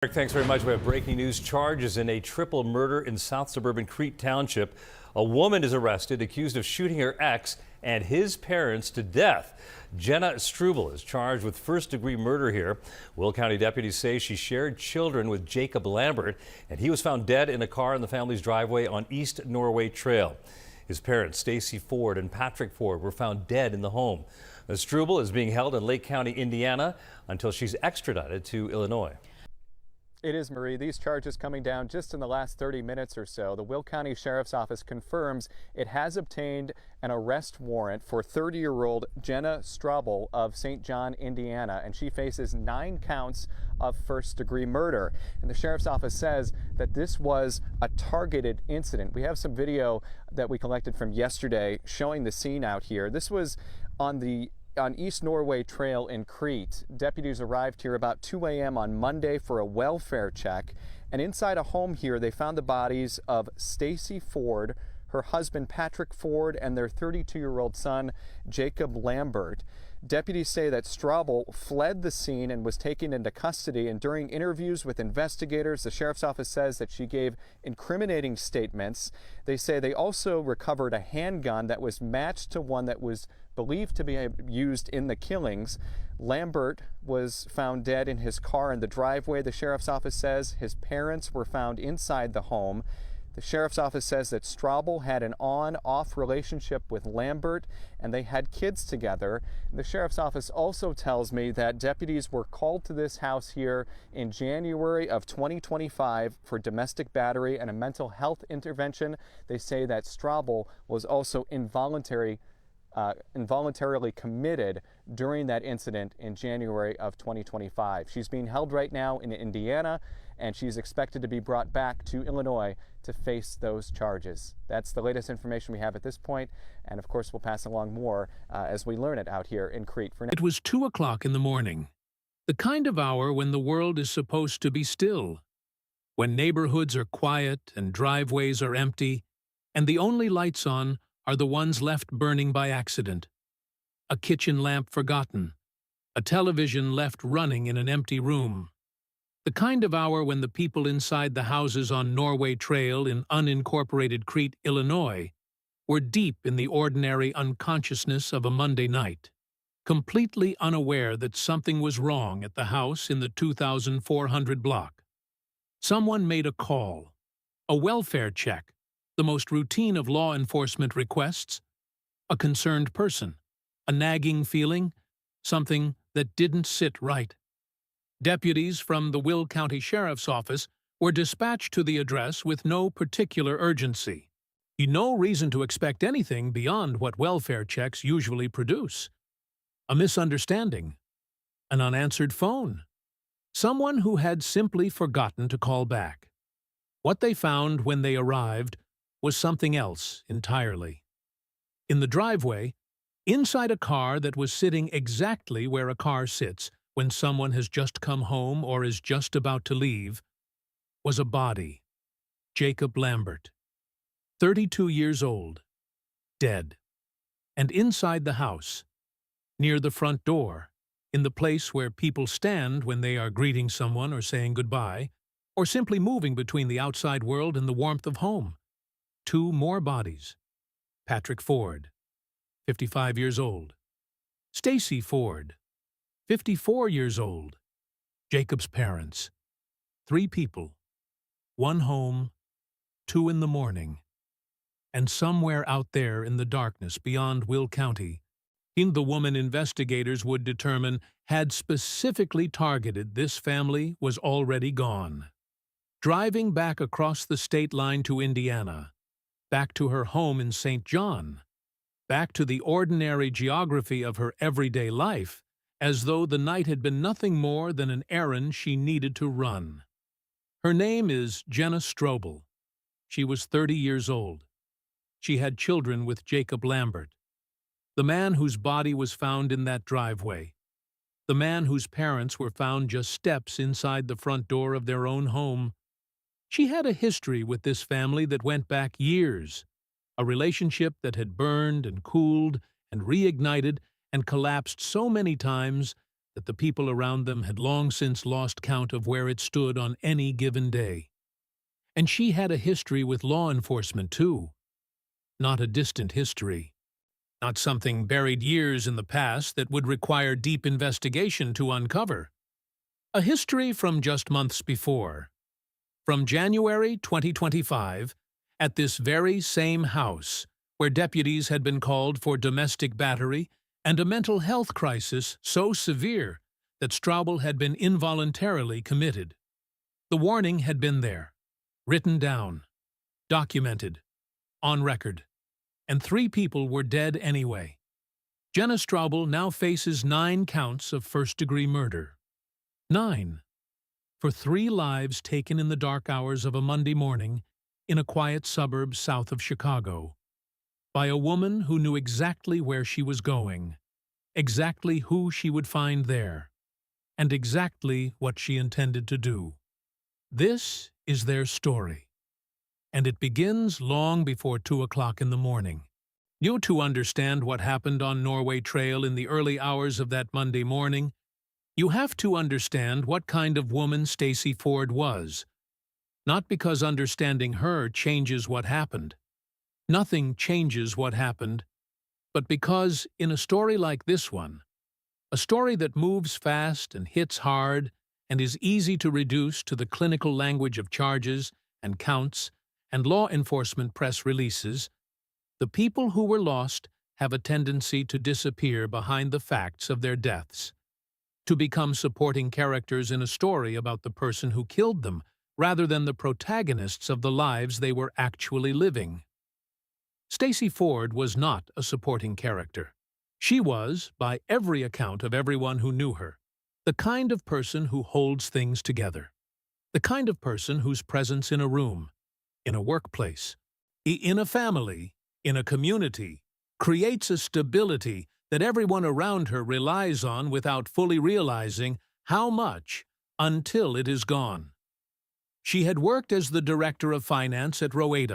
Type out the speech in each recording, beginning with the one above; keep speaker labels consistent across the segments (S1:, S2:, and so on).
S1: Eric, thanks very much. We have breaking news. Charges in a triple murder in south suburban Crete Township. A woman is arrested accused of shooting her ex and his parents to death. Jenna Strouble is charged with first-degree murder here. Will County deputies say she shared children with Jacob Lambert, and he was found dead in a car in the family's driveway on East Norway Trail. His parents, Stacy Forde and Patrick Forde, were found dead in the home. Strouble is being held in Lake County, Indiana, until she's extradited to Illinois.
S2: It is, Marie. These charges coming down just in the last 30 minutes or so. The Will County Sheriff's Office confirms it has obtained an arrest warrant for 30-year-old Jenna Strouble of St. John, Indiana, and she faces 9 counts of first-degree murder. And the Sheriff's Office says that this was a targeted incident. We have some video that we collected from yesterday showing the scene out here. This was on East Norway Trail in Crete. Deputies arrived here about 2 a.m. on Monday for a welfare check, and inside a home here they found the bodies of Stacy Forde, her husband Patrick Forde, and their 32-year-old son Jacob Lambert. Deputies say that Strouble fled the scene and was taken into custody, and during interviews with investigators, the Sheriff's Office says that she gave incriminating statements. They say they also recovered a handgun that was matched to one that was believed to be used in the killings. Lambert was found dead in his car in the driveway, the Sheriff's Office says. His parents were found inside the home. The Sheriff's Office says that Strouble had an on-off relationship with Lambert, and they had kids together. The Sheriff's Office also tells me that deputies were called to this house here in January of 2025 for domestic battery and a mental health intervention. They say that Strouble was also involuntarily committed during that incident in January of 2025. She's being held right now in Indiana, and she's expected to be brought back to Illinois to face those charges. That's the latest information we have at this point, and of course we'll pass along more as we learn it out here in Crete. For now.
S3: It was 2 o'clock in the morning, the kind of hour when the world is supposed to be still, when neighborhoods are quiet and driveways are empty, and the only lights on are the ones left burning by accident. A kitchen lamp forgotten, a television left running in an empty room. The kind of hour when the people inside the houses on Norway Trail in unincorporated Crete, Illinois, were deep in the ordinary unconsciousness of a Monday night, completely unaware that something was wrong at the house in the 2400 block. Someone made a call, a welfare check, the most routine of law enforcement requests, a concerned person, a nagging feeling, something that didn't sit right. Deputies from the Will County Sheriff's Office were dispatched to the address with no particular urgency. No reason to expect anything beyond what welfare checks usually produce. A misunderstanding, an unanswered phone, someone who had simply forgotten to call back. What they found when they arrived was something else entirely. In the driveway, inside a car that was sitting exactly where a car sits when someone has just come home or is just about to leave, was a body. Jacob Lambert, 32 years old, dead. And inside the house, near the front door, in the place where people stand when they are greeting someone or saying goodbye, or simply moving between the outside world and the warmth of home, 2 more bodies. Patrick Forde, 55 years old. Stacy Forde, 54 years old. Jacob's parents. 3 people. 1 home, 2 in the morning. And somewhere out there in the darkness beyond Will County, the woman investigators would determine had specifically targeted this family was already gone. Driving back across the state line to Indiana, back to her home in St. John, back to the ordinary geography of her everyday life, as though the night had been nothing more than an errand she needed to run. Her name is Jenna Strouble. She was 30 years old. She had children with Jacob Lambert, the man whose body was found in that driveway, the man whose parents were found just steps inside the front door of their own home. She had a history with this family that went back years, a relationship that had burned and cooled and reignited and collapsed so many times that the people around them had long since lost count of where it stood on any given day. And she had a history with law enforcement, too. Not a distant history. Not something buried years in the past that would require deep investigation to uncover. A history from just months before. From January 2025, at this very same house, where deputies had been called for domestic battery and a mental health crisis so severe that Strouble had been involuntarily committed. The warning had been there, written down, documented, on record, and 3 people were dead anyway. Jenna Strouble now faces 9 counts of first-degree murder. 9. For 3 lives taken in the dark hours of a Monday morning in a quiet suburb south of Chicago, by a woman who knew exactly where she was going, exactly who she would find there, and exactly what she intended to do. This is their story, and it begins long before 2 o'clock in the morning. To understand what happened on Norway Trail in the early hours of that Monday morning, you have to understand what kind of woman Stacy Forde was. Not because understanding her changes what happened. Nothing changes what happened, but because in a story like this one, a story that moves fast and hits hard and is easy to reduce to the clinical language of charges and counts and law enforcement press releases, the people who were lost have a tendency to disappear behind the facts of their deaths, to become supporting characters in a story about the person who killed them, rather than the protagonists of the lives they were actually living. Stacy Forde was not a supporting character. She was, by every account of everyone who knew her, the kind of person who holds things together. The kind of person whose presence in a room, in a workplace, in a family, in a community, creates a stability that everyone around her relies on without fully realizing how much until it is gone. She had worked as the director of finance at Crete,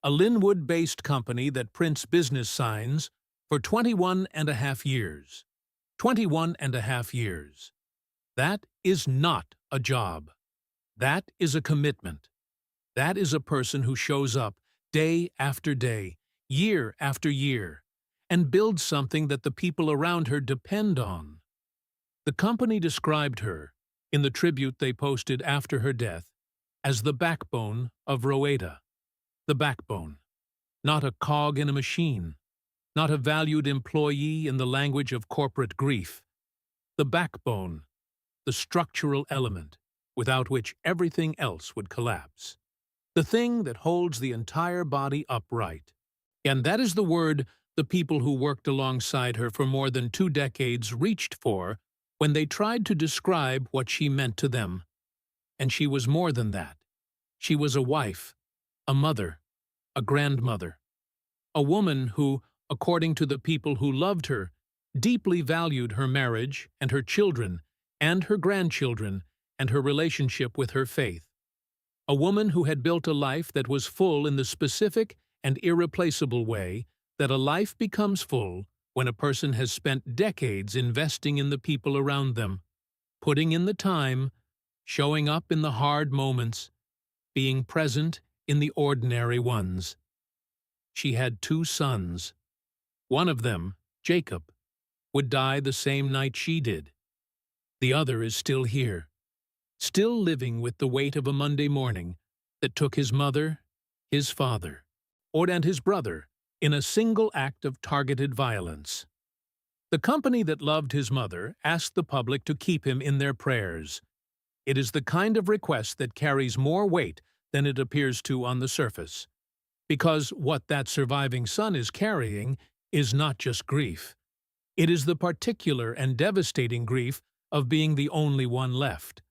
S3: a Linwood-based company that prints business signs, for 21 and a half years. 21 and a half years. That is not a job. That is a commitment. That is a person who shows up day after day, year after year, and builds something that the people around her depend on. The company described her, in the tribute they posted after her death, as the backbone of Crete. The backbone. Not a cog in a machine. Not a valued employee in the language of corporate grief. The backbone. The structural element, without which everything else would collapse. The thing that holds the entire body upright. And that is the word the people who worked alongside her for more than 2 decades reached for when they tried to describe what she meant to them. And she was more than that. She was a wife, a mother, a grandmother, a woman who, according to the people who loved her, deeply valued her marriage and her children and her grandchildren and her relationship with her faith. A woman who had built a life that was full in the specific and irreplaceable way that a life becomes full when a person has spent decades investing in the people around them, putting in the time, showing up in the hard moments, being present in the ordinary ones. She had 2 sons. One of them, Jacob, would die the same night she did. The other is still here, still living with the weight of a Monday morning that took his mother, his father, and his brother in a single act of targeted violence. The company that loved his mother asked the public to keep him in their prayers. It is the kind of request that carries more weight than it appears to on the surface, because what that surviving son is carrying is not just grief. It is the particular and devastating grief of being the only one left,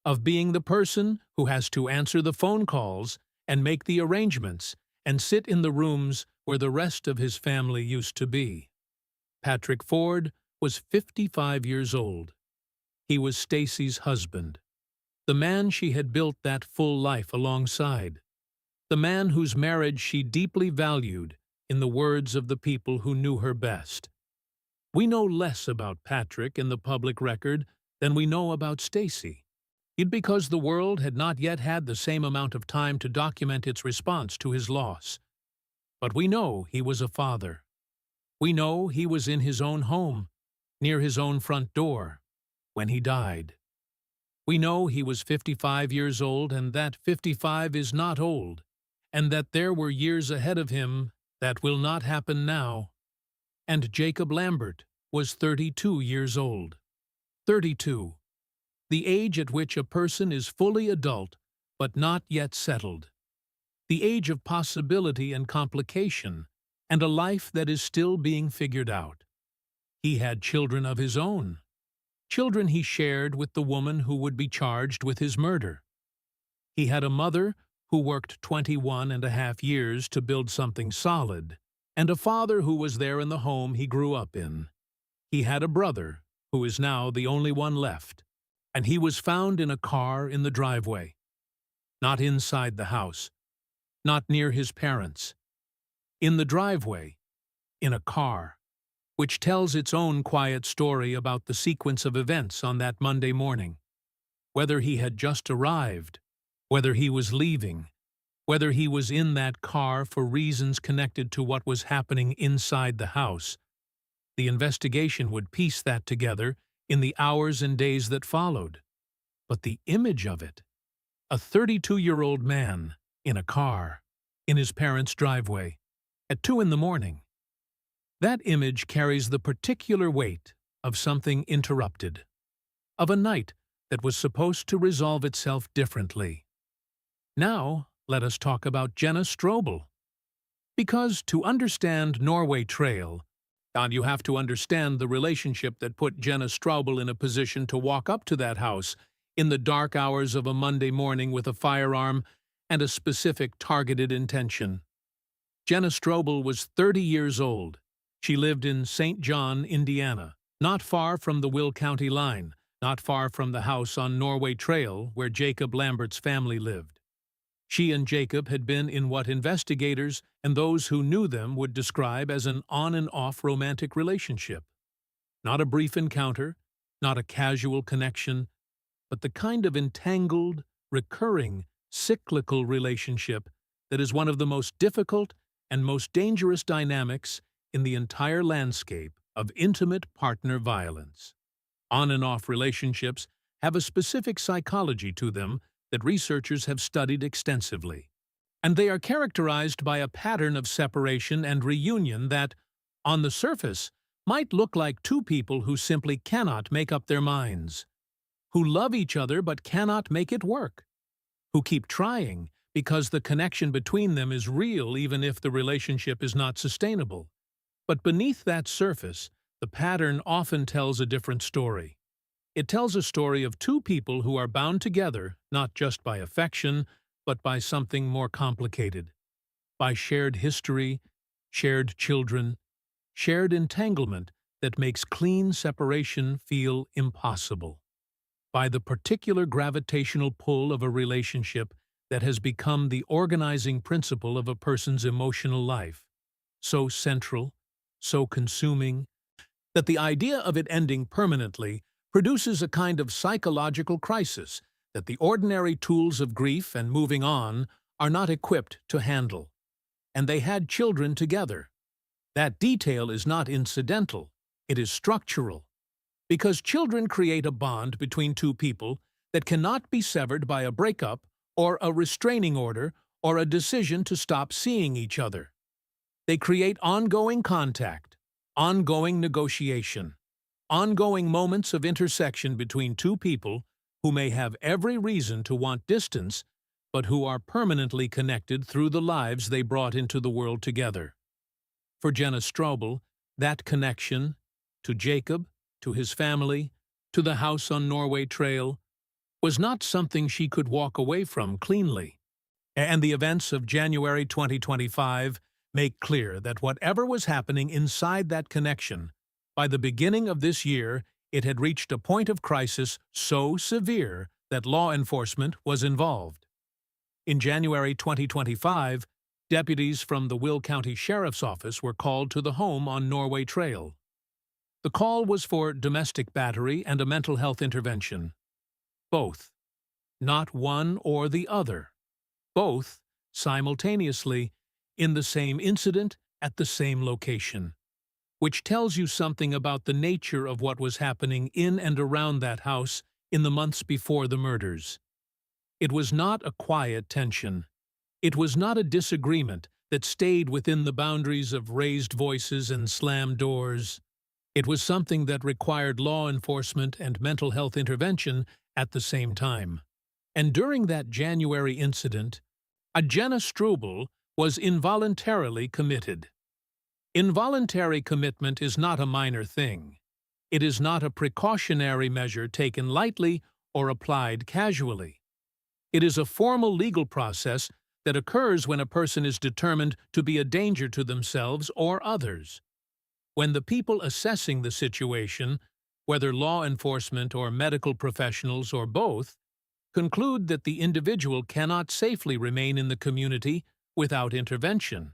S3: of being the person who has to answer the phone calls and make the arrangements and sit in the rooms where the rest of his family used to be. Patrick Forde was 55 years old. He was Stacy's husband, the man she had built that full life alongside, the man whose marriage she deeply valued, in the words of the people who knew her best. We know less about Patrick in the public record than we know about Stacy. It because the world had not yet had the same amount of time to document its response to his loss. But we know he was a father. We know he was in his own home, near his own front door, when he died. We know he was 55 years old and that 55 is not old, and that there were years ahead of him that will not happen now. And Jacob Lambert was 32 years old. 32. The age at which a person is fully adult but not yet settled. The age of possibility and complication, and a life that is still being figured out. He had children of his own. Children he shared with the woman who would be charged with his murder. He had a mother who worked 21.5 years to build something solid, and a father who was there in the home he grew up in. He had a brother, who is now the only one left, and he was found in a car in the driveway. Not inside the house, not near his parents. In the driveway, in a car, which tells its own quiet story about the sequence of events on that Monday morning. Whether he had just arrived, whether he was leaving, whether he was in that car for reasons connected to what was happening inside the house. The investigation would piece that together in the hours and days that followed. But the image of it, a 32-year-old man in a car, in his parents' driveway, at 2 a.m, that image carries the particular weight of something interrupted, of a night that was supposed to resolve itself differently. Now, let us talk about Jenna Strouble. Because to understand Norway Trail, and you have to understand the relationship that put Jenna Strouble in a position to walk up to that house in the dark hours of a Monday morning with a firearm and a specific targeted intention. Jenna Strouble was 30 years old. She lived in St. John, Indiana, not far from the Will County line, not far from the house on Norway Trail where Jacob Lambert's family lived. She and Jacob had been in what investigators and those who knew them would describe as an on-and-off romantic relationship. Not a brief encounter, not a casual connection, but the kind of entangled, recurring, cyclical relationship that is one of the most difficult and most dangerous dynamics in the entire landscape of intimate partner violence. On-and-off relationships have a specific psychology to them that researchers have studied extensively, and they are characterized by a pattern of separation and reunion that, on the surface, might look like two people who simply cannot make up their minds, who love each other but cannot make it work, who keep trying because the connection between them is real even if the relationship is not sustainable. But beneath that surface, the pattern often tells a different story. It tells a story of two people who are bound together not just by affection, but by something more complicated, by shared history, shared children, shared entanglement that makes clean separation feel impossible, by the particular gravitational pull of a relationship that has become the organizing principle of a person's emotional life, so central, so consuming, that the idea of it ending permanently produces a kind of psychological crisis that the ordinary tools of grief and moving on are not equipped to handle. And they had children together. That detail is not incidental, it is structural. Because children create a bond between two people that cannot be severed by a breakup or a restraining order or a decision to stop seeing each other. They create ongoing contact, ongoing negotiation, ongoing moments of intersection between two people who may have every reason to want distance, but who are permanently connected through the lives they brought into the world together. For Jenna Strouble, that connection, to Jacob, to his family, to the house on Norway Trail, was not something she could walk away from cleanly. And the events of January 2025 make clear that whatever was happening inside that connection, by the beginning of this year, it had reached a point of crisis so severe that law enforcement was involved. In January 2025, deputies from the Will County Sheriff's Office were called to the home on Norway Trail. The call was for domestic battery and a mental health intervention. Both. Not one or the other. Both, simultaneously, in the same incident at the same location. Which tells you something about the nature of what was happening in and around that house in the months before the murders. It was not a quiet tension. It was not a disagreement that stayed within the boundaries of raised voices and slammed doors. It was something that required law enforcement and mental health intervention at the same time. And during that January incident, a Jenna Strouble was involuntarily committed. Involuntary commitment is not a minor thing. It is not a precautionary measure taken lightly or applied casually. It is a formal legal process that occurs when a person is determined to be a danger to themselves or others. When the people assessing the situation, whether law enforcement or medical professionals or both, conclude that the individual cannot safely remain in the community without intervention.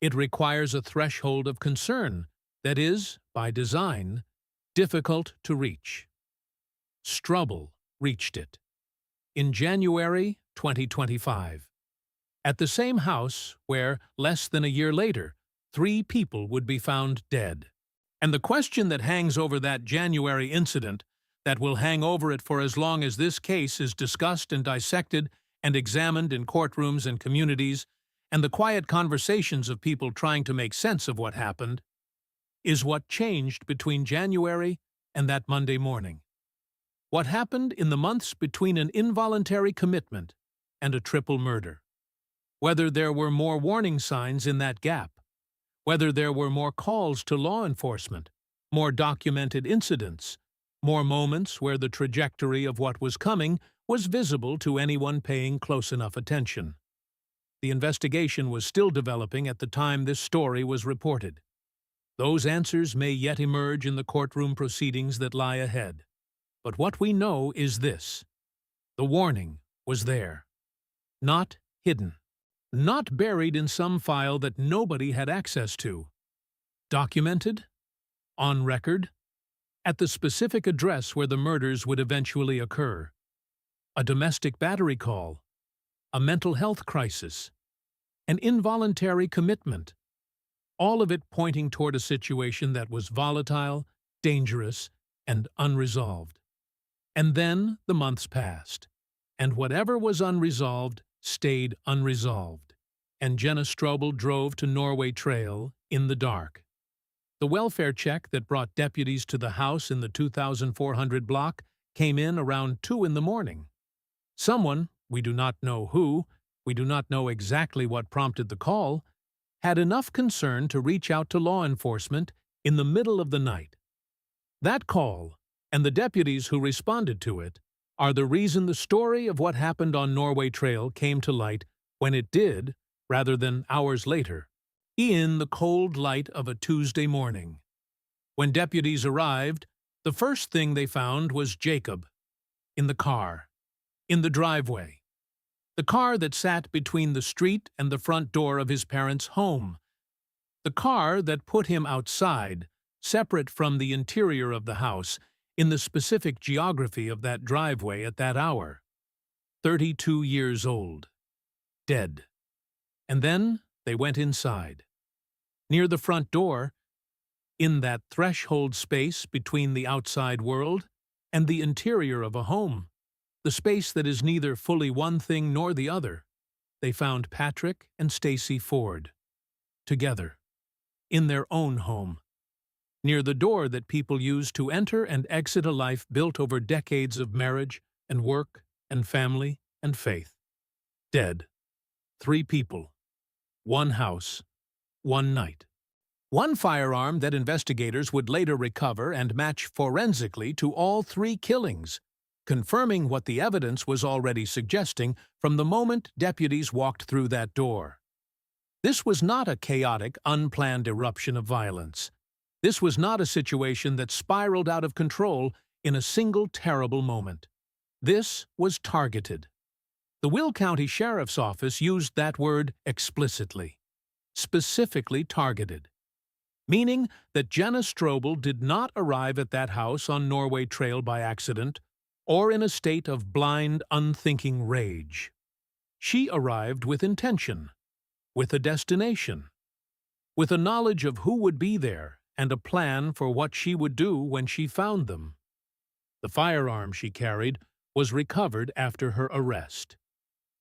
S3: It requires a threshold of concern that is, by design, difficult to reach. Strouble reached it. In January 2025. At the same house where, less than a year later, 3 people would be found dead. And the question that hangs over that January incident, that will hang over it for as long as this case is discussed and dissected and examined in courtrooms and communities, and the quiet conversations of people trying to make sense of what happened, is what changed between January and that Monday morning. What happened in the months between an involuntary commitment and a triple murder. Whether there were more warning signs in that gap. Whether there were more calls to law enforcement, more documented incidents, more moments where the trajectory of what was coming was visible to anyone paying close enough attention. The investigation was still developing at the time this story was reported. Those answers may yet emerge in the courtroom proceedings that lie ahead. But what we know is this. The warning was there. Not hidden. Not buried in some file that nobody had access to. Documented, on record, at the specific address where the murders would eventually occur. A domestic battery call, a mental health crisis, an involuntary commitment, all of it pointing toward a situation that was volatile, dangerous, and unresolved. And then the months passed, and whatever was unresolved stayed unresolved, and Jenna Strouble drove to Norway Trail in the dark. The welfare check that brought deputies to the house in the 2400 block came in around 2 in the morning. Someone, we do not know who, we do not know exactly what prompted the call, had enough concern to reach out to law enforcement in the middle of the night. That call, and the deputies who responded to it, are the reason the story of what happened on Norway Trail came to light when it did, rather than hours later, in the cold light of a Tuesday morning. When deputies arrived, the first thing they found was Jacob, in the car, in the driveway. The car that sat between the street and the front door of his parents' home. The car that put him outside, separate from the interior of the house, in the specific geography of that driveway at that hour. 32 years old. Dead. And then they went inside. Near the front door, in that threshold space between the outside world and the interior of a home, the space that is neither fully one thing nor the other, they found Patrick and Stacy Forde, together, in their own home, near the door that people use to enter and exit a life built over decades of marriage and work and family and faith. Dead. 3 people. 1 house. 1 night. 1 firearm that investigators would later recover and match forensically to all 3 killings, confirming what the evidence was already suggesting from the moment deputies walked through that door. This was not a chaotic, unplanned eruption of violence. This was not a situation that spiraled out of control in a single terrible moment. This was targeted. The Will County Sheriff's Office used that word explicitly. Specifically targeted. meaning that Jenna Strouble did not arrive at that house on Norway Trail by accident or in a state of blind, unthinking rage. She arrived with intention, with a destination, with a knowledge of who would be there and a plan for what she would do when she found them. The firearm she carried was recovered after her arrest.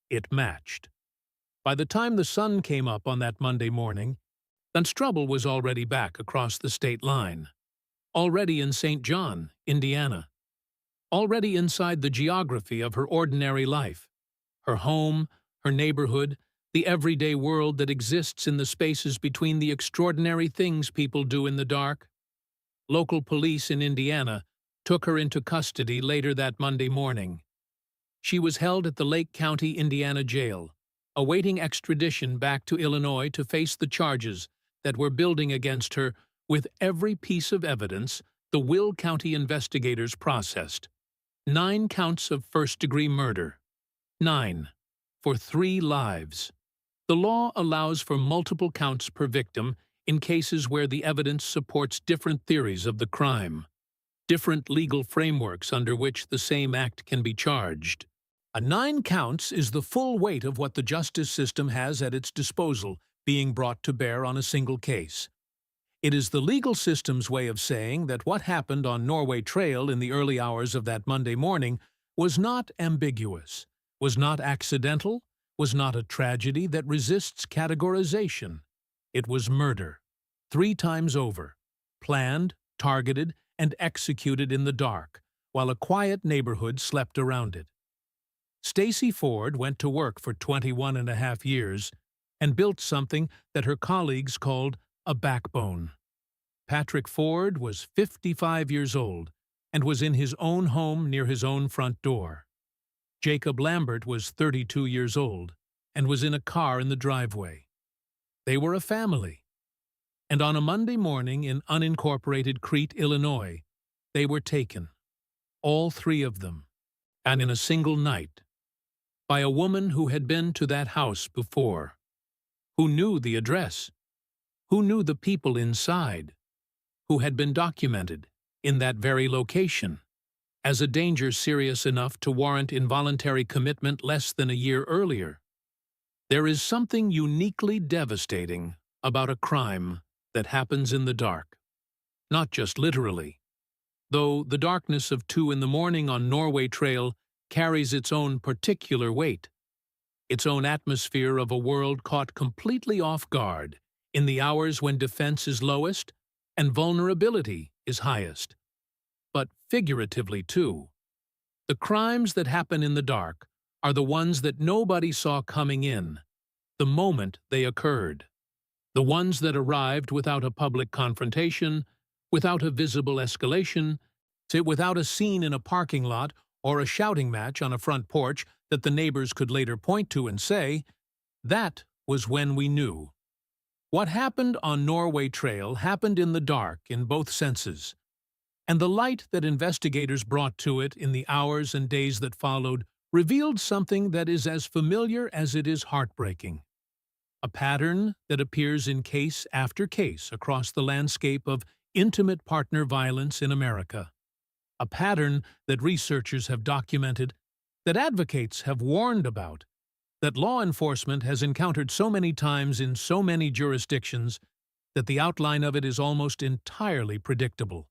S3: It matched. By the time the sun came up on that Monday morning, Strouble was already back across the state line, already in St. John, Indiana, already inside the geography of her ordinary life, her home, her neighborhood, the everyday world that exists in the spaces between the extraordinary things people do in the dark. Local police in Indiana took her into custody later that Monday morning. She was held at the Lake County, Indiana jail, awaiting extradition back to Illinois to face the charges that were building against her with every piece of evidence the Will County investigators processed. 9 counts of first-degree murder. 9. For 3 lives. The law allows for multiple counts per victim in cases where the evidence supports different theories of the crime, different legal frameworks under which the same act can be charged. 9 counts is the full weight of what the justice system has at its disposal being brought to bear on a single case. It is the legal system's way of saying that what happened on Norway Trail in the early hours of that Monday morning was not ambiguous, was not accidental, was not a tragedy that resists categorization. It was murder, 3 times over, planned, targeted, and executed in the dark, while a quiet neighborhood slept around it. Stacy Forde went to work for 21.5 years and built something that her colleagues called a backbone. Patrick Forde was 55 years old and was in his own home near his own front door. Jacob Lambert was 32 years old and was in a car in the driveway. They were a family. And on a Monday morning in unincorporated Crete, Illinois, they were taken, all 3 of them, and in a single night, by a woman who had been to that house before, who knew the address, who knew the people inside, who had been documented in that very location as a danger serious enough to warrant involuntary commitment less than a year earlier. There is something uniquely devastating about a crime that happens in the dark, not just literally, though the darkness of 2 in the morning on Norway Trail carries its own particular weight, its own atmosphere of a world caught completely off guard in the hours when defense is lowest and vulnerability is highest. But figuratively, too. The crimes that happen in the dark are the ones that nobody saw coming in, the moment they occurred. The ones that arrived without a public confrontation, without a visible escalation, without a scene in a parking lot or a shouting match on a front porch that the neighbors could later point to and say, "That was when we knew." What happened on Norway Trail happened in the dark in both senses, and the light that investigators brought to it in the hours and days that followed revealed something that is as familiar as it is heartbreaking. A pattern that appears in case after case across the landscape of intimate partner violence in America. A pattern that researchers have documented, that advocates have warned about, that law enforcement has encountered so many times in so many jurisdictions that the outline of it is almost entirely predictable.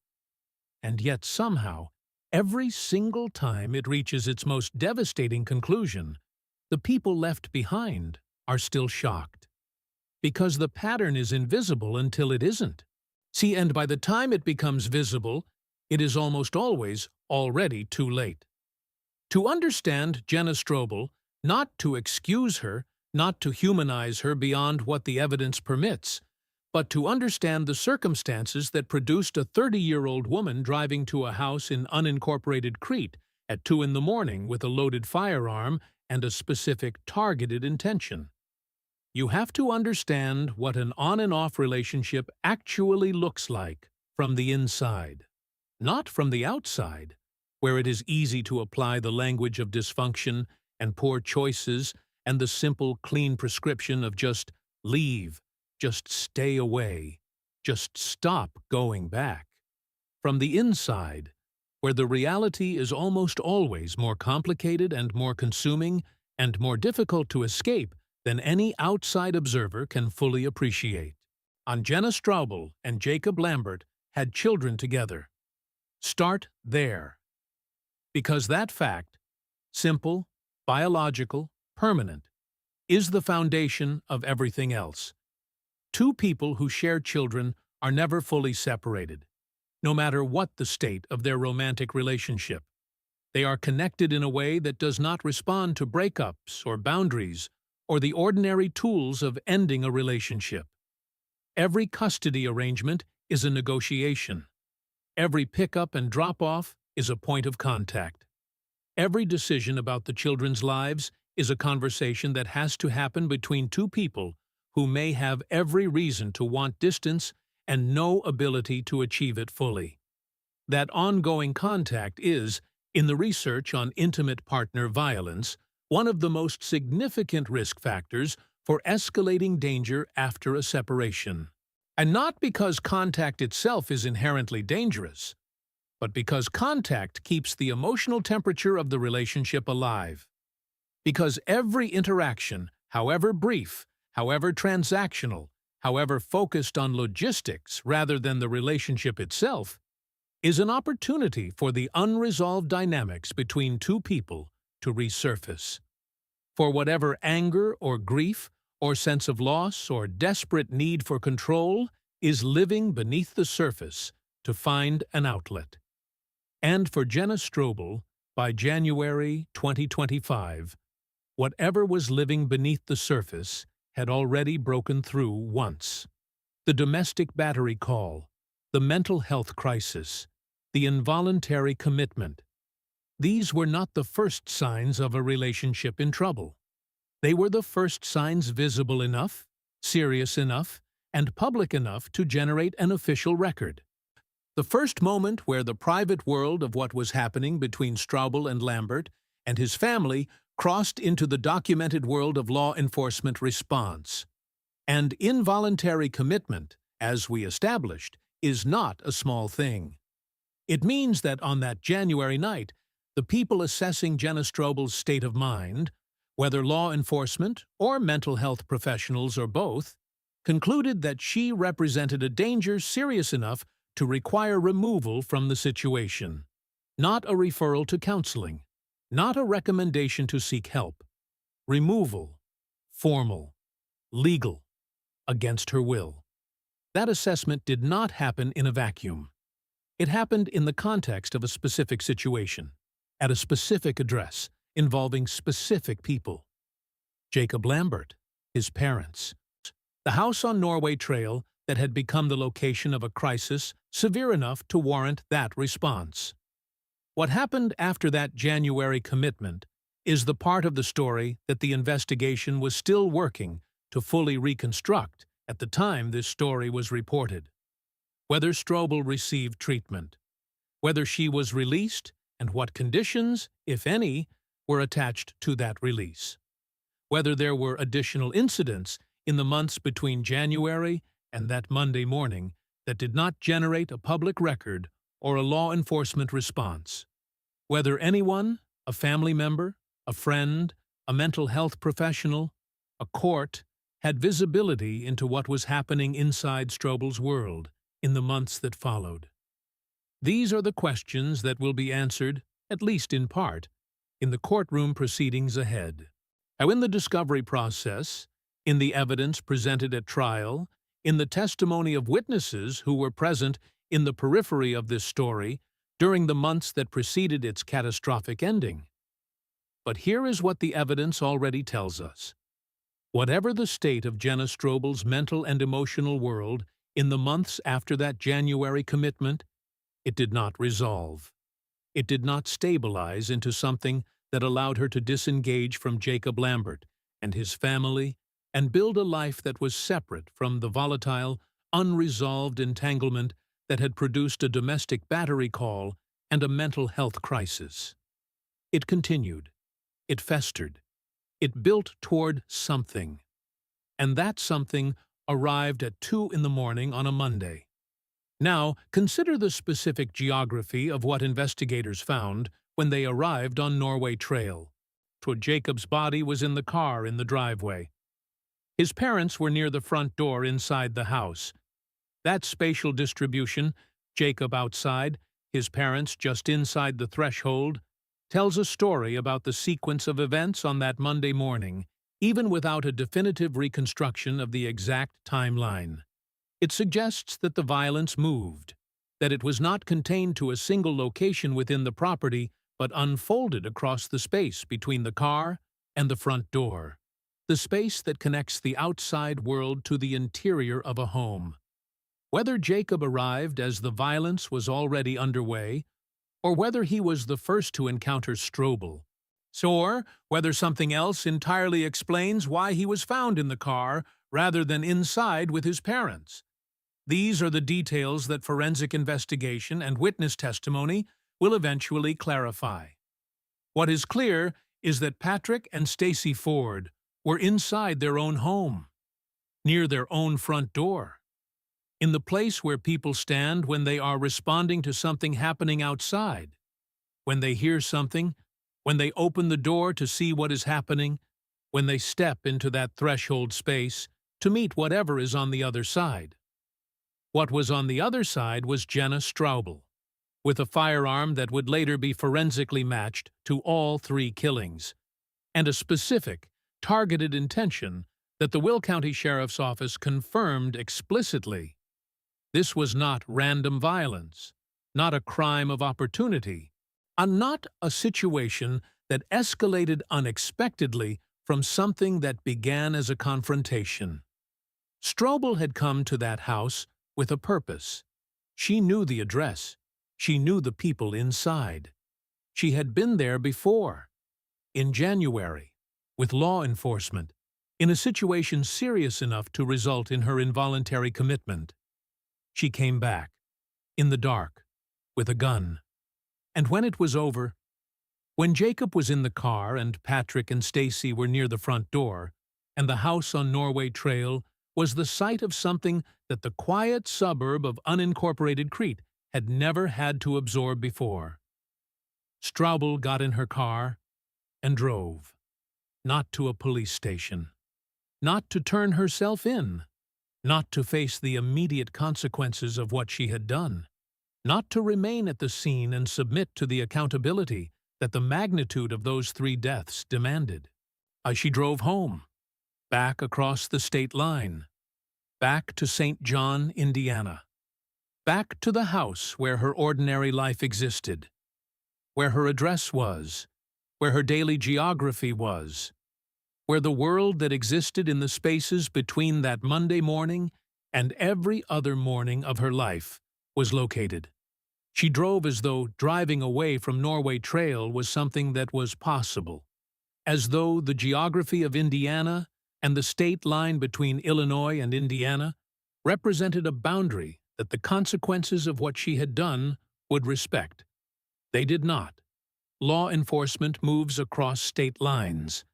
S3: And yet somehow, every single time it reaches its most devastating conclusion, the people left behind are still shocked. Because the pattern is invisible until it isn't. See, and by the time it becomes visible, it is almost always already too late. To understand Jenna Strouble, not to excuse her, not to humanize her beyond what the evidence permits, but to understand the circumstances that produced a 30-year-old woman driving to a house in unincorporated Crete at 2 in the morning with a loaded firearm and a specific targeted intention. You have to understand what an on and off relationship actually looks like from the inside, not from the outside, where it is easy to apply the language of dysfunction and poor choices and the simple, clean prescription of just leave, just stay away. Just stop going back. From the inside, where the reality is almost always more complicated and more consuming and more difficult to escape than any outside observer can fully appreciate. Jenna Strouble and Jacob Lambert had children together. Start there. Because that fact, simple, biological, permanent, is the foundation of everything else. Two people who share children are never fully separated, no matter what the state of their romantic relationship. They are connected in a way that does not respond to breakups or boundaries or the ordinary tools of ending a relationship. Every custody arrangement is a negotiation. Every pickup and drop-off is a point of contact. Every decision about the children's lives is a conversation that has to happen between two people who may have every reason to want distance and no ability to achieve it fully. That ongoing contact is, in the research on intimate partner violence, one of the most significant risk factors for escalating danger after a separation. And not because contact itself is inherently dangerous, but because contact keeps the emotional temperature of the relationship alive. Because every interaction, however brief, however transactional, however focused on logistics rather than the relationship itself, is an opportunity for the unresolved dynamics between two people to resurface. For whatever anger or grief or sense of loss or desperate need for control is living beneath the surface to find an outlet. And for Jenna Strouble, by January 2025, whatever was living beneath the surface had already broken through once. The domestic battery call, the mental health crisis, the involuntary commitment. These were not the first signs of a relationship in trouble. They were the first signs visible enough, serious enough, and public enough to generate an official record. The first moment where the private world of what was happening between Strouble and Lambert and his family crossed into the documented world of law enforcement response. And involuntary commitment, as we established, is not a small thing. It means that on that January night, the people assessing Jenna Strouble's state of mind, whether law enforcement or mental health professionals or both, concluded that she represented a danger serious enough to require removal from the situation. Not a referral to counseling, not a recommendation to seek help. Removal, formal, legal, against her will. That assessment did not happen in a vacuum. It happened in the context of a specific situation, at a specific address, involving specific people. Jacob Lambert, his parents. The house on Norway Trail that had become the location of a crisis severe enough to warrant that response. What happened after that January commitment is the part of the story that the investigation was still working to fully reconstruct at the time this story was reported. Whether Strouble received treatment, whether she was released, and what conditions, if any, were attached to that release. Whether there were additional incidents in the months between January and that Monday morning that did not generate a public record or a law enforcement response. Whether anyone, a family member, a friend, a mental health professional, a court, had visibility into what was happening inside Strouble's world in the months that followed. These are the questions that will be answered, at least in part, in the courtroom proceedings ahead. How in the discovery process, in the evidence presented at trial, in the testimony of witnesses who were present in the periphery of this story during the months that preceded its catastrophic ending. But here is what the evidence already tells us. Whatever the state of Jenna Strouble's mental and emotional world in the months after that January commitment, it did not resolve. It did not stabilize into something that allowed her to disengage from Jacob Lambert and his family and build a life that was separate from the volatile, unresolved entanglement that had produced a domestic battery call and a mental health crisis. It continued. It festered. It built toward something. And that something arrived at 2 in the morning on a Monday. Now, consider the specific geography of what investigators found when they arrived on Norway Trail. Jacob's body was in the car in the driveway. His parents were near the front door inside the house. That spatial distribution, Jacob outside, his parents just inside the threshold, tells a story about the sequence of events on that Monday morning, even without a definitive reconstruction of the exact timeline. It suggests that the violence moved, that it was not contained to a single location within the property, but unfolded across the space between the car and the front door, the space that connects the outside world to the interior of a home. Whether Jacob arrived as the violence was already underway, or whether he was the first to encounter Strouble, or whether something else entirely explains why he was found in the car rather than inside with his parents. These are the details that forensic investigation and witness testimony will eventually clarify. What is clear is that Patrick and Stacy Forde were inside their own home, near their own front door, in the place where people stand when they are responding to something happening outside, when they hear something, when they open the door to see what is happening, when they step into that threshold space to meet whatever is on the other side. What was on the other side was Jenna Strouble, with a firearm that would later be forensically matched to all 3 killings, and a specific, targeted intention that the Will County Sheriff's Office confirmed explicitly. This was not random violence, not a crime of opportunity, not a situation that escalated unexpectedly from something that began as a confrontation. Strouble had come to that house with a purpose. She knew the address. She knew the people inside. She had been there before, in January, with law enforcement, in a situation serious enough to result in her involuntary commitment. She came back, in the dark, with a gun. And when it was over, when Jacob was in the car and Patrick and Stacy were near the front door, and the house on Norway Trail was the site of something that the quiet suburb of unincorporated Crete had never had to absorb before. Strouble got in her car and drove, not to a police station, not to turn herself in, not to face the immediate consequences of what she had done, not to remain at the scene and submit to the accountability that the magnitude of those 3 deaths demanded. She drove home, back across the state line, back to St. John, Indiana, back to the house where her ordinary life existed, where her address was, where her daily geography was, where the world that existed in the spaces between that Monday morning and every other morning of her life was located. She drove as though driving away from Norway Trail was something that was possible, as though the geography of Indiana and the state line between Illinois and Indiana represented a boundary that the consequences of what she had done would respect. They did not. Law enforcement moves across state lines.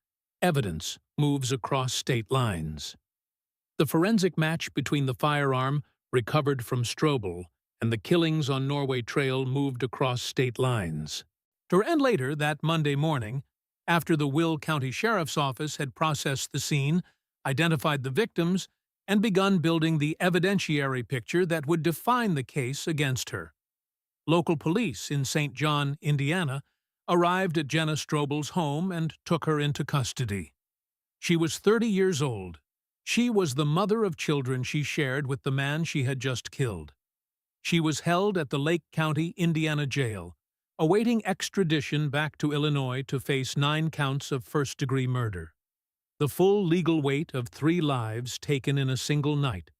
S3: Evidence moves across state lines. The forensic match between the firearm recovered from Strouble and the killings on Norway Trail moved across state lines. And later, that Monday morning, after the Will County Sheriff's Office had processed the scene, identified the victims, and begun building the evidentiary picture that would define the case against her. Local police in St. John, Indiana, arrived at Jenna Strouble's home and took her into custody. She was 30 years old. She was the mother of children she shared with the man she had just killed. She was held at the Lake County, Indiana jail, awaiting extradition back to Illinois to face 9 counts of first-degree murder. The full legal weight of 3 lives taken in a single night,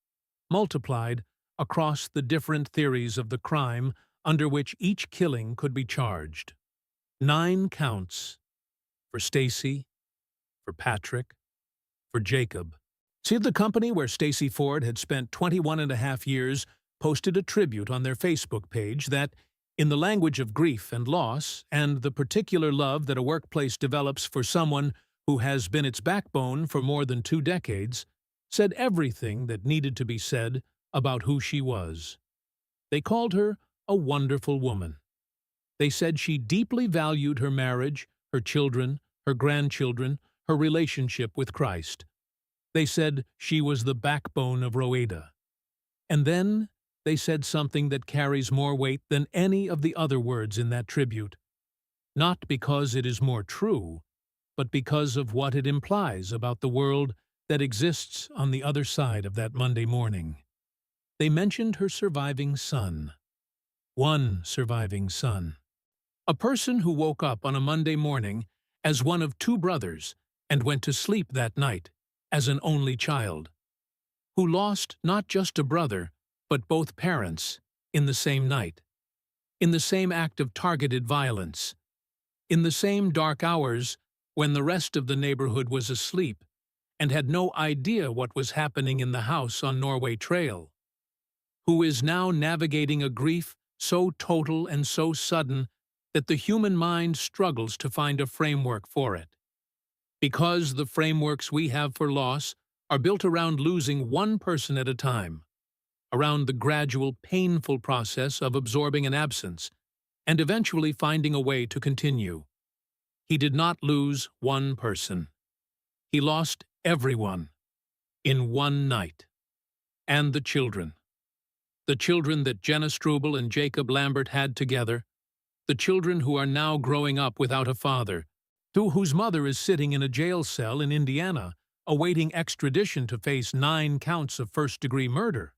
S3: multiplied across the different theories of the crime under which each killing could be charged. 9 counts for Stacy, for Patrick, for Jacob. See, the company where Stacy Forde had spent 21.5 years posted a tribute on their Facebook page that, in the language of grief and loss and the particular love that a workplace develops for someone who has been its backbone for more than 2 decades, said everything that needed to be said about who she was. They called her a wonderful woman. They said she deeply valued her marriage, her children, her grandchildren, her relationship with Christ. They said she was the backbone of Roweda. And then they said something that carries more weight than any of the other words in that tribute. Not because it is more true, but because of what it implies about the world that exists on the other side of that Monday morning. They mentioned her surviving son. One surviving son. A person who woke up on a Monday morning as one of two brothers and went to sleep that night as an only child. Who lost not just a brother, but both parents in the same night. In the same act of targeted violence. In the same dark hours when the rest of the neighborhood was asleep and had no idea what was happening in the house on Norway Trail. Who is now navigating a grief so total and so sudden that the human mind struggles to find a framework for it. Because the frameworks we have for loss are built around losing one person at a time, around the gradual, painful process of absorbing an absence, and eventually finding a way to continue. He did not lose one person. He lost everyone in one night. And the children. The children that Jenna Strouble and Jacob Lambert had together, the children who are now growing up without a father, whose mother is sitting in a jail cell in Indiana, awaiting extradition to face 9 counts of first-degree murder.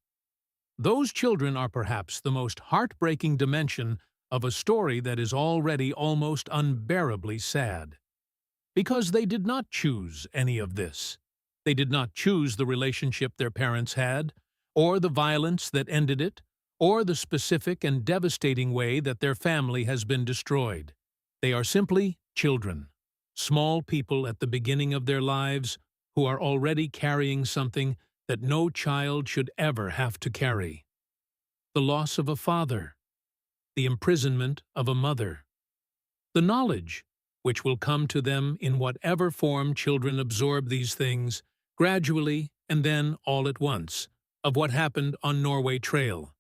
S3: Those children are perhaps the most heartbreaking dimension of a story that is already almost unbearably sad. Because they did not choose any of this. They did not choose the relationship their parents had, or the violence that ended it, or the specific and devastating way that their family has been destroyed. They are simply children, small people at the beginning of their lives who are already carrying something that no child should ever have to carry. The loss of a father, the imprisonment of a mother, the knowledge, which will come to them in whatever form children absorb these things, gradually and then all at once, of what happened on Norway Trail.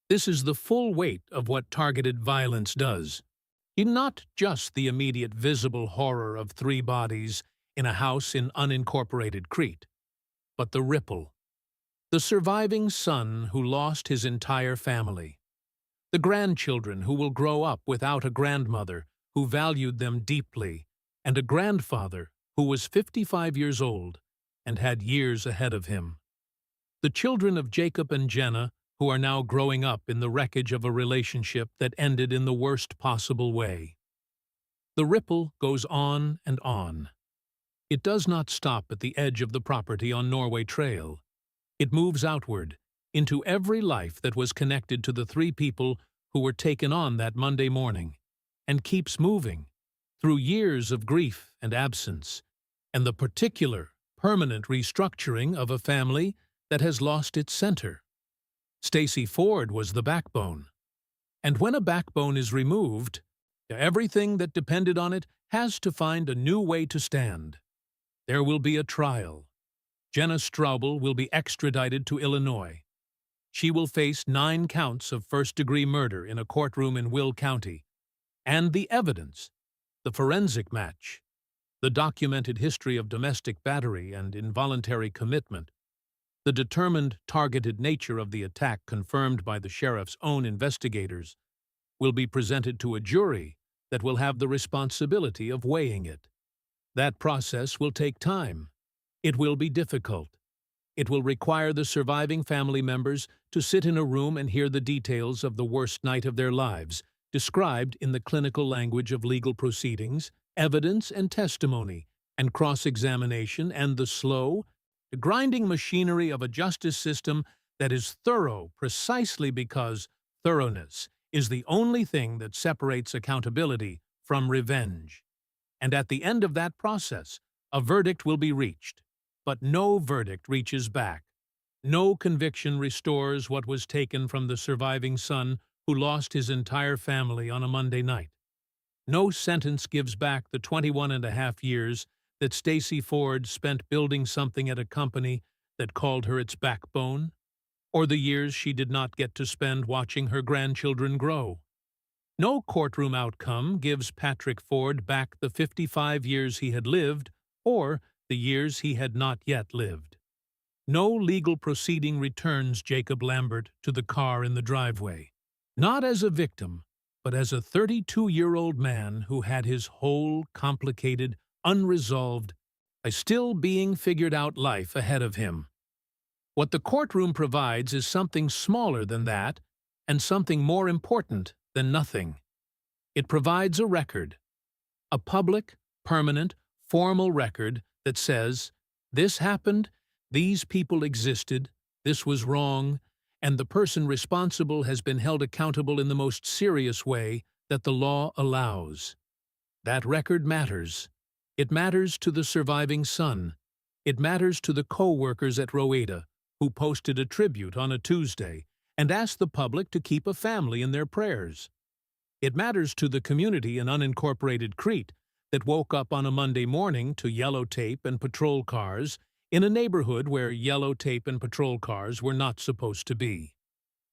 S3: This is the full weight of what targeted violence does. Not just the immediate visible horror of 3 bodies in a house in unincorporated Crete, but the ripple. The surviving son who lost his entire family. The grandchildren who will grow up without a grandmother who valued them deeply, and a grandfather who was 55 years old and had years ahead of him. The children of Jacob and Jenna who are now growing up in the wreckage of a relationship that ended in the worst possible way. The ripple goes on and on. It does not stop at the edge of the property on Norway Trail. It moves outward, into every life that was connected to the 3 people who were taken on that Monday morning, and keeps moving, through years of grief and absence, and the particular, permanent restructuring of a family that has lost its center. Stacy Forde was the backbone. And when a backbone is removed, everything that depended on it has to find a new way to stand. There will be a trial. Jenna Strouble will be extradited to Illinois. She will face 9 counts of first-degree murder in a courtroom in Will County. And the evidence, the forensic match, the documented history of domestic battery and involuntary commitment, the determined, targeted nature of the attack confirmed by the sheriff's own investigators, will be presented to a jury that will have the responsibility of weighing it. That process will take time. It will be difficult. It will require the surviving family members to sit in a room and hear the details of the worst night of their lives, described in the clinical language of legal proceedings, evidence and testimony, and cross-examination, and the slow, the grinding machinery of a justice system that is thorough precisely because thoroughness is the only thing that separates accountability from revenge. And at the end of that process, a verdict will be reached. But no verdict reaches back. No conviction restores what was taken from the surviving son who lost his entire family on a Monday night. No sentence gives back the 21.5 years that Stacy Forde spent building something at a company that called her its backbone, or the years she did not get to spend watching her grandchildren grow. No courtroom outcome gives Patrick Forde back the 55 years he had lived or the years he had not yet lived. No legal proceeding returns Jacob Lambert to the car in the driveway, not as a victim, but as a 32-year-old man who had his whole complicated, unresolved, a still being figured out life ahead of him. What the courtroom provides is something smaller than that and something more important than nothing. It provides a record, a public, permanent, formal record that says, this happened, these people existed, this was wrong, and the person responsible has been held accountable in the most serious way that the law allows. That record matters. It matters to the surviving son. It matters to the co-workers at Roweta, who posted a tribute on a Tuesday and asked the public to keep a family in their prayers. It matters to the community in unincorporated Crete that woke up on a Monday morning to yellow tape and patrol cars in a neighborhood where yellow tape and patrol cars were not supposed to be.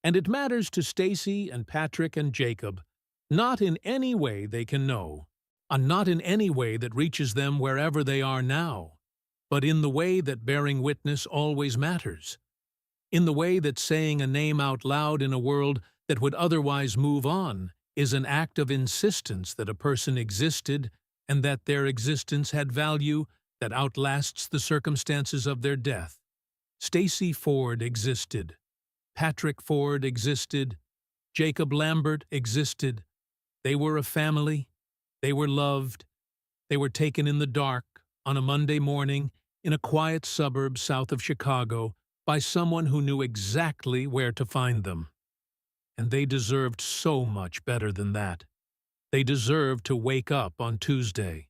S3: And it matters to Stacy and Patrick and Jacob, not in any way they can know, and not in any way that reaches them wherever they are now, but in the way that bearing witness always matters, in the way that saying a name out loud in a world that would otherwise move on is an act of insistence that a person existed and that their existence had value that outlasts the circumstances of their death. Stacy Forde existed. Patrick Forde existed. Jacob Lambert existed. They were a family. They were loved. They were taken in the dark on a Monday morning in a quiet suburb south of Chicago by someone who knew exactly where to find them. And they deserved so much better than that. They deserved to wake up on Tuesday